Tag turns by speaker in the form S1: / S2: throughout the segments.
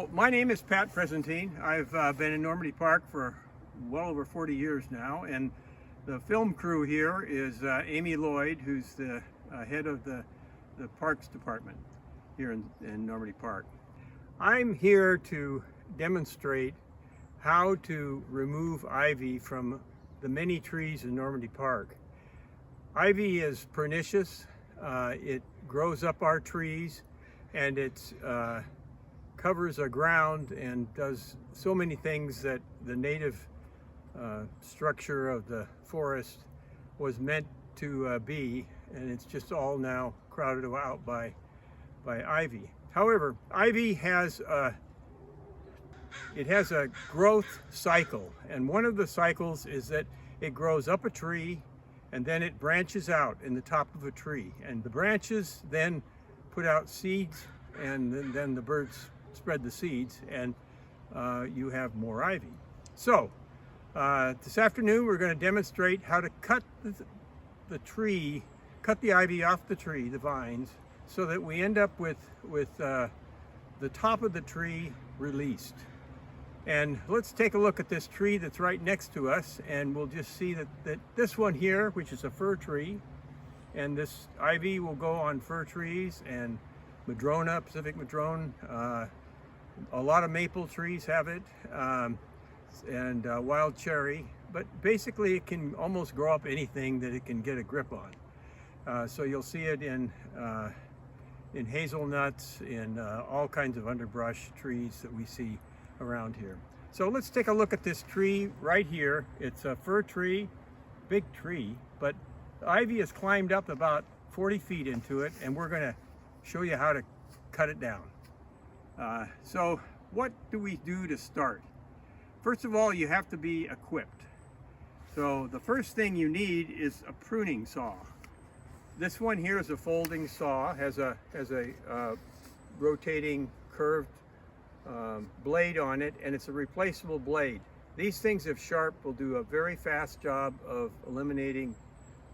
S1: So my name is Pressentin. I've been in Normandy Park for well over 40 years now, and the film crew here is Amy Lloyd, who's the head of the Parks Department here in Normandy Park. I'm here to demonstrate how to remove ivy from the many trees in Normandy Park. Ivy is pernicious. It grows up our trees, and it's covers the ground and does so many things that the native structure of the forest was meant to be, and it's just all now crowded out by ivy. However, ivy has a growth cycle, and one of the cycles is that it grows up a tree and then it branches out in the top of a tree, and the branches then put out seeds, and then the birds spread the seeds, and you have more ivy. So this afternoon we're going to demonstrate how to cut the ivy off the tree, the vines, so that we end up with the top of the tree released. And let's take a look at this tree that's right next to us, and we'll just see that this one here, which is a fir tree, and this ivy will go on fir trees and madrona, Pacific madrone. A lot of maple trees have it, and wild cherry, but basically it can almost grow up anything that it can get a grip on. So you'll see it in hazelnuts, in all kinds of underbrush trees that we see around here. So let's take a look at this tree right here. It's a fir tree, big tree, but the ivy has climbed up about 40 feet into it, and we're going to show you how to cut it down. So what do we do to start? First of all, you have to be equipped. So the first thing you need is a pruning saw. This one here is a folding saw, has a rotating curved blade on it, and it's a replaceable blade. These things, if sharp, will do a very fast job of eliminating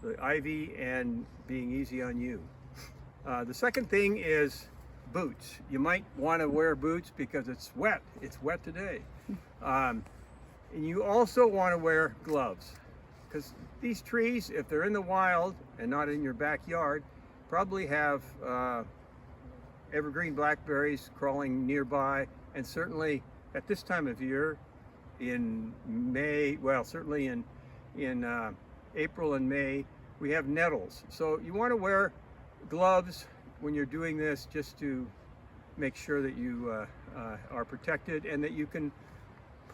S1: the ivy and being easy on you. The second thing is boots. You might want to wear boots because it's wet. It's wet today. And you also want to wear gloves, because these trees, if they're in the wild and not in your backyard, probably have evergreen blackberries crawling nearby, and certainly at this time of year in May, well, certainly in April and May, we have nettles. So you want to wear gloves when you're doing this, just to make sure that you are protected and that you can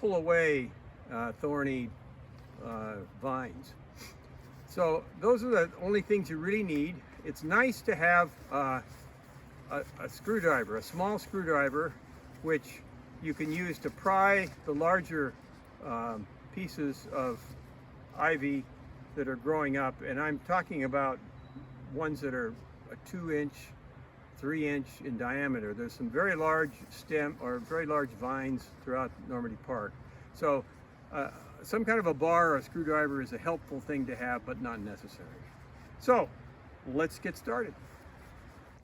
S1: pull away thorny vines. So those are the only things you really need. It's nice to have a screwdriver, a small screwdriver, which you can use to pry the larger pieces of ivy that are growing up. And I'm talking about ones that are a 2-inch, 3-inch in diameter. There's some very large stem or very large vines throughout Normandy Park. So some kind of a bar or a screwdriver is a helpful thing to have, but not necessary. So let's get started.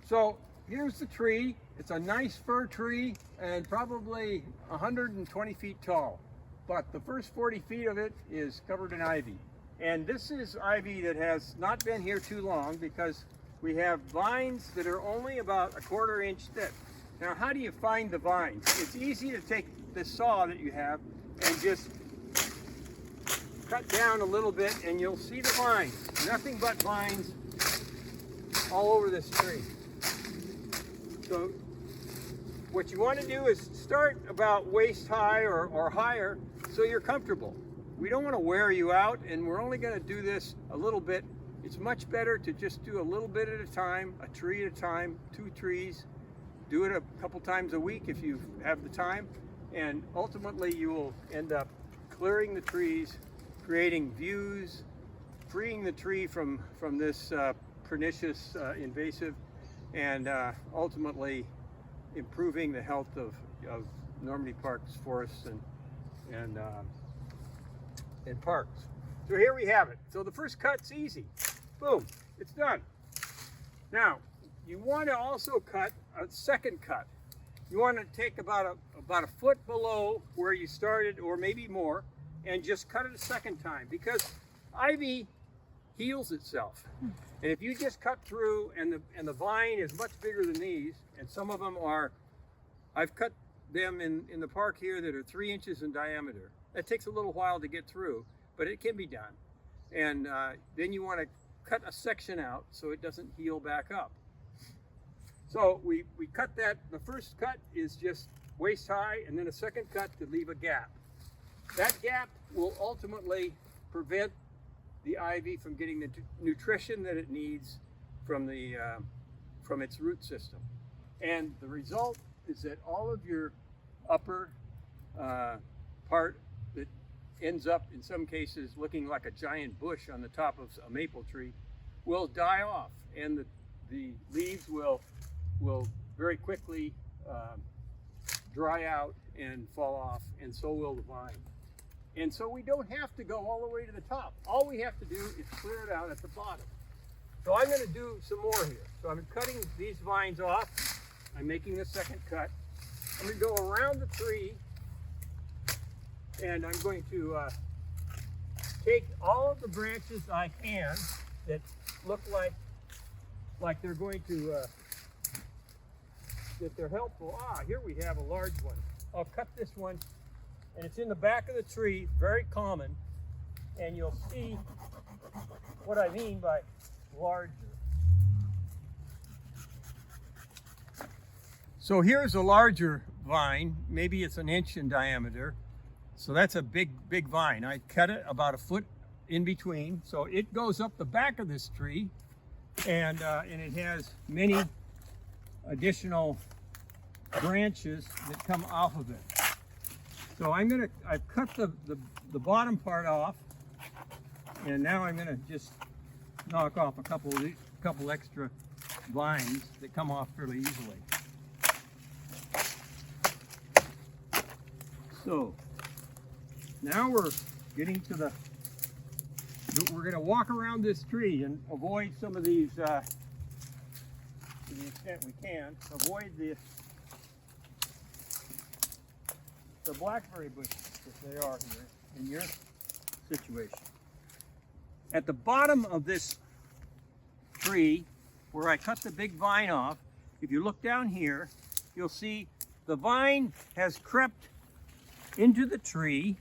S1: So here's the tree. It's a nice fir tree and probably 120 feet tall, but the first 40 feet of it is covered in ivy. And this is ivy that has not been here too long, because we have vines that are only about a 1/4 inch thick. Now, how do you find the vines? It's easy to take this saw that you have and just cut down a little bit, and you'll see the vines. Nothing but vines all over this tree. So what you want to do is start about waist high or higher, so you're comfortable. We don't want to wear you out, and we're only going to do this a little bit. It's much better to just do a little bit at a time, a tree at a time, 2 trees. Do it a couple times a week if you have the time, and ultimately you will end up clearing the trees, creating views, freeing the tree from this pernicious invasive, and ultimately improving the health of Normandy Park's forests and parks. So here we have it. So the first cut's easy. Boom, it's done. Now, you want to also cut a second cut. you want to take about a foot below where you started, or maybe more, and just cut it a second time, because ivy heals itself. And if you just cut through, and the vine is much bigger than these, and some of them are, I've cut them in the park here that are 3 inches in diameter. That takes a little while to get through, but it can be done. And then you want to cut a section out so it doesn't heal back up. So we cut that. The first cut is just waist high, and then a second cut to leave a gap. That gap will ultimately prevent the ivy from getting the nutrition that it needs from its root system. And the result is that all of your upper part that ends up in some cases looking like a giant bush on the top of a maple tree will die off, and the leaves will very quickly dry out and fall off, and so will the vine. And so we don't have to go all the way to the top. All we have to do is clear it out at the bottom. So I'm going to do some more here. So I'm cutting these vines off. I'm making the second cut. I'm going to go around the tree, and I'm going to take all of the branches I can that look like they're going to that they're helpful. Here we have a large one. I'll cut this one, and it's in the back of the tree, very common, and you'll see what I mean by larger. So here's a larger vine, maybe it's 1 inch in diameter. So that's a big vine. I cut it about a foot in between. So it goes up the back of this tree, and it has many additional branches that come off of it. So I've cut the bottom part off, and now I'm gonna just knock off a couple extra vines that come off fairly easily. So now we're getting to we're going to walk around this tree and avoid some of these, to the extent we can, avoid the blackberry bushes that they are here in your situation. At the bottom of this tree, where I cut the big vine off, if you look down here, you'll see the vine has crept into the tree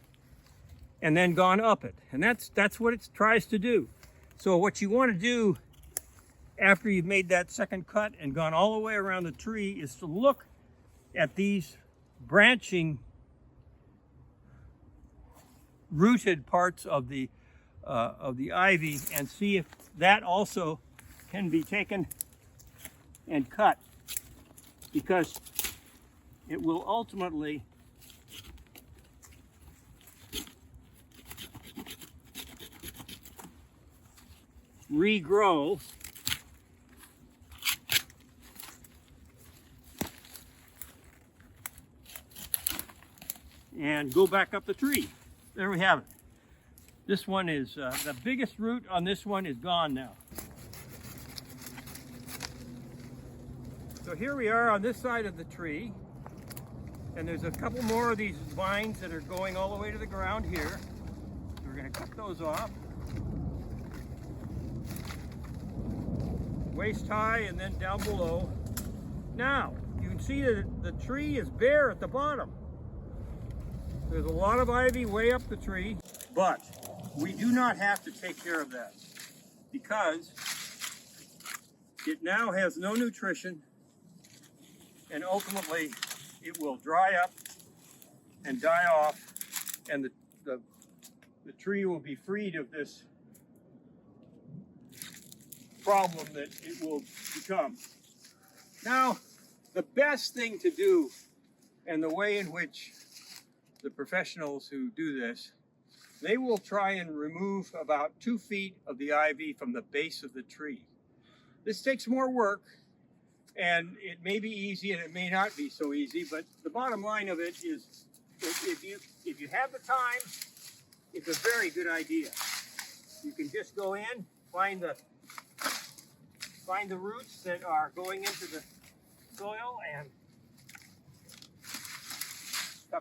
S1: and then gone up it, and that's what it tries to do. So what you want to do after you've made that second cut and gone all the way around the tree is to look at these branching rooted parts of the ivy and see if that also can be taken and cut, because it will ultimately regrow and go back up the tree. There we have it. This one is, the biggest root on this one is gone now. So here we are on this side of the tree, and there's a couple more of these vines that are going all the way to the ground here. So we're going to cut those off. Waist high and then down below. Now, you can see that the tree is bare at the bottom. There's a lot of ivy way up the tree, but we do not have to take care of that because it now has no nutrition, and ultimately it will dry up and die off, and the tree will be freed of this problem that it will become. Now, the best thing to do, and the way in which the professionals who do this, they will try and remove about 2 feet of the ivy from the base of the tree. This takes more work, and it may be easy and it may not be so easy, but the bottom line of it is if you have the time, it's a very good idea. You can just go in, find the roots that are going into the soil and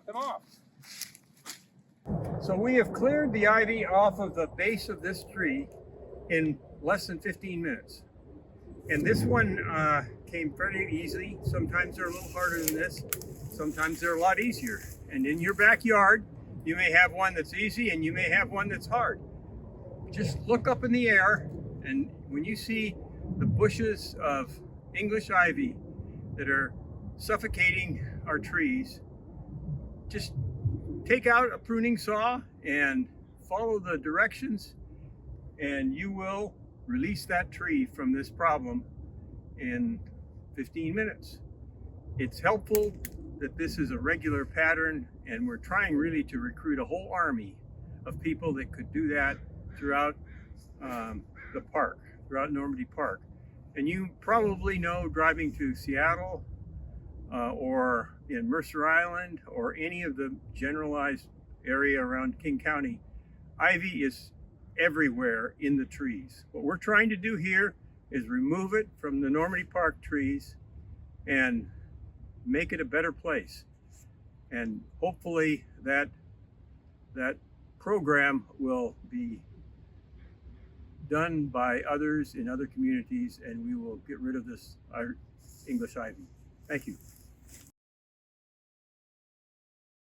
S2: cut them off.
S1: So we have cleared the ivy off of the base of this tree in less than 15 minutes. And this one came fairly easily. Sometimes they're a little harder than this. Sometimes they're a lot easier. And in your backyard, you may have one that's easy and you may have one that's hard. Just look up in the air, and when you see the bushes of English ivy that are suffocating our trees, just take out a pruning saw and follow the directions, and you will release that tree from this problem in 15 minutes. It's helpful that this is a regular pattern, and we're trying really to recruit a whole army of people that could do that throughout the park, throughout Normandy Park. And you probably know, driving to Seattle or in Mercer Island or any of the generalized area around King County, ivy is everywhere in the trees. What we're trying to do here is remove it from the Normandy Park trees and make it a better place. And hopefully that program will be done by others in other communities, and we will get rid of this English ivy. Thank you.